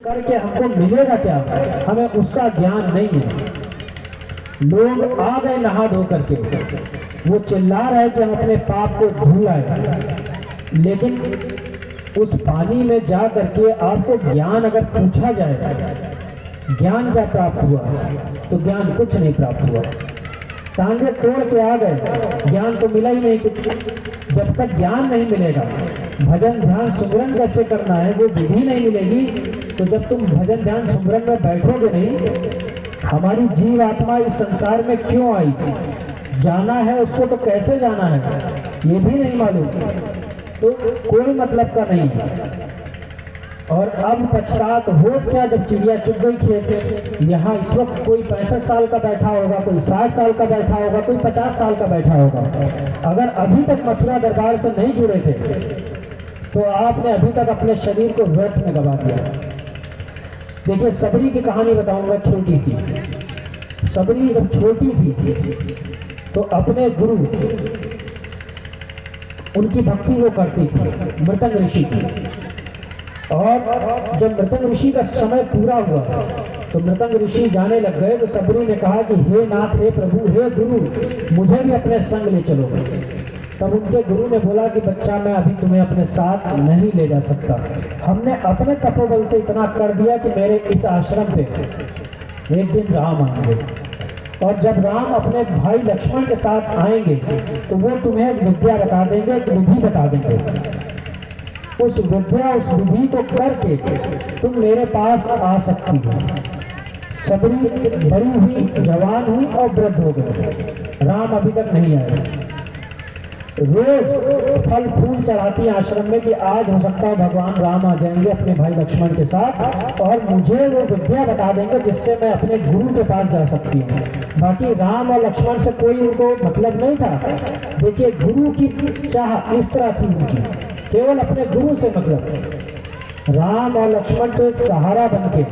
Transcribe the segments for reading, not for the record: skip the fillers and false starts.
करके हमको मिलेगा क्या, हमें उसका ज्ञान नहीं है। लोग आ गए नहा धो करके, वो चिल्ला रहे कि हम अपने पाप को धुल आए, लेकिन उस पानी में जा करके आपको ज्ञान अगर पूछा जाए, ज्ञान क्या प्राप्त हुआ, तो ज्ञान कुछ नहीं प्राप्त हुआ। टांगे तोड़ के आ गए, ज्ञान तो मिला ही नहीं कुछ। जब तक ज्ञान नहीं मिलेगा, भजन ध्यान सुमरन कैसे करना है वो विधि नहीं मिलेगी, तो जब तुम भजन ध्यान सुमरन में बैठोगे नहीं, हमारी जीव आत्मा इस संसार में क्यों आई, जाना है उसको तो कैसे जाना है ये भी नहीं मालूम, तो कोई मतलब का नहीं है। और अब पछतात हो क्या, जब चिड़िया चुग गई खेत। यहाँ इस वक्त कोई 65 साल का बैठा होगा, कोई 60 साल का बैठा होगा, कोई 50 साल का बैठा होगा। अगर अभी तक मथुरा दरबार से नहीं जुड़े थे तो आपने अभी तक अपने शरीर को व्यर्थ में गवा दिया। देखिए, सबरी की कहानी बताऊंगा छोटी सी। सबरी जब छोटी थी तो अपने गुरु, उनकी भक्ति वो करती थी, मृतंग ऋषि की। और जब मृतंग ऋषि का समय पूरा हुआ तो मृतंग ऋषि जाने लग गए, तो सबरी ने कहा कि हे नाथ, हे प्रभु, हे गुरु, मुझे भी अपने संग ले चलो। तब उनके गुरु ने बोला कि बच्चा, मैं अभी तुम्हें अपने साथ नहीं ले जा सकता। हमने अपने तपोबल से इतना कर दिया कि मेरे इस आश्रम पे एक दिन राम आएंगे, और जब राम अपने भाई लक्ष्मण के साथ आएंगे तो वो तुम्हें विद्या बता देंगे, एक विधि बता देंगे। उस विद्या, उस विधि को करके तुम मेरे पास आ सकती हो। सबरी बड़ी हुई, जवान हुई और वृद्ध हो गए। राम अभी तक नहीं आए। रोज फल फूल चढ़ाती आश्रम में कि आज हो सकता है भगवान राम आ जाएंगे अपने भाई लक्ष्मण के साथ, और मुझे वो विद्या बता देंगे जिससे मैं अपने गुरु के पास जा सकती हूँ। बाकी राम और लक्ष्मण से कोई उनको मतलब नहीं था। देखिए, गुरु की चाह इस तरह थी उनकी, केवल अपने गुरु से मतलब। राम और लक्ष्मण तो एक सहारा बनके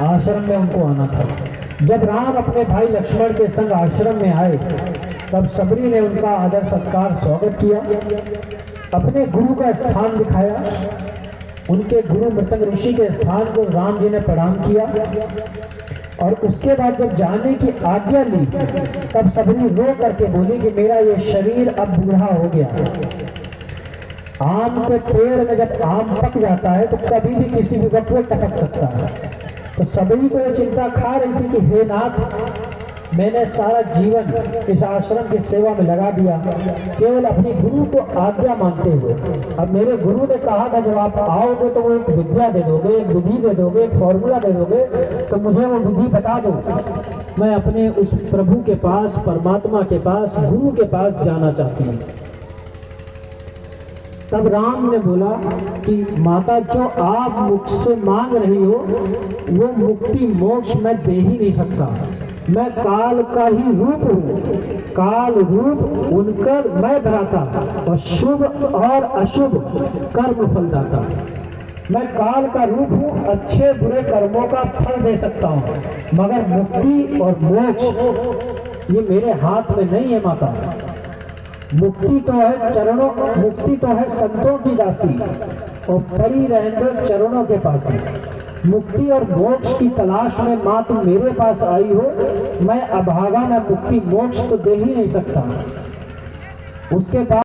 आश्रम में उनको आना था। जब राम अपने भाई लक्ष्मण के संग आश्रम में आए, तब सबरी ने उनका आदर सत्कार स्वागत किया, अपने गुरु का स्थान दिखाया। उनके गुरु मृतंग ऋषि के स्थान को राम जी ने प्रणाम किया, और उसके बाद जब जाने की आज्ञा ली, तब सबरी रो करके बोली कि मेरा ये शरीर अब बूढ़ा हो गया। आम के पेड़ में जब आम पक जाता है तो कभी भी किसी भी वक्त वो टपक सकता है। तो सबरी को ये चिंता खा रही थी कि हे नाथ, मैंने सारा जीवन इस आश्रम की सेवा में लगा दिया, केवल अपनी गुरु को आज्ञा मानते हुए। अब मेरे गुरु ने कहा था जब आप आओगे तो वो एक विद्या दे दोगे, एक विधि दे दोगे, एक फॉर्मूला दे दोगे, तो मुझे वो विधि बता दो। मैं अपने उस प्रभु के पास, परमात्मा के पास, गुरु के पास जाना चाहती हूँ। तब राम ने बोला कि माता, जो आप मुझसे मांग रही हो वो मुक्ति मोक्ष मैं दे ही नहीं सकता। मैं काल का ही रूप हूँ, काल रूप उनकर मैं भराता, और शुभ और अशुभ कर्म फलदाता। मैं काल का रूप हूँ, अच्छे बुरे कर्मों का फल दे सकता हूँ, मगर मुक्ति और मोक्ष ये मेरे हाथ में नहीं है माता। मुक्ति तो है चरणों, मुक्ति तो है संतों की दासी, और पड़ी रहने चरणों के पास। मुक्ति और मोक्ष की तलाश में माँ तुम मेरे पास आई हो, मैं अभागा, मैं मुक्ति मोक्ष तो दे ही नहीं सकता। उसके बाद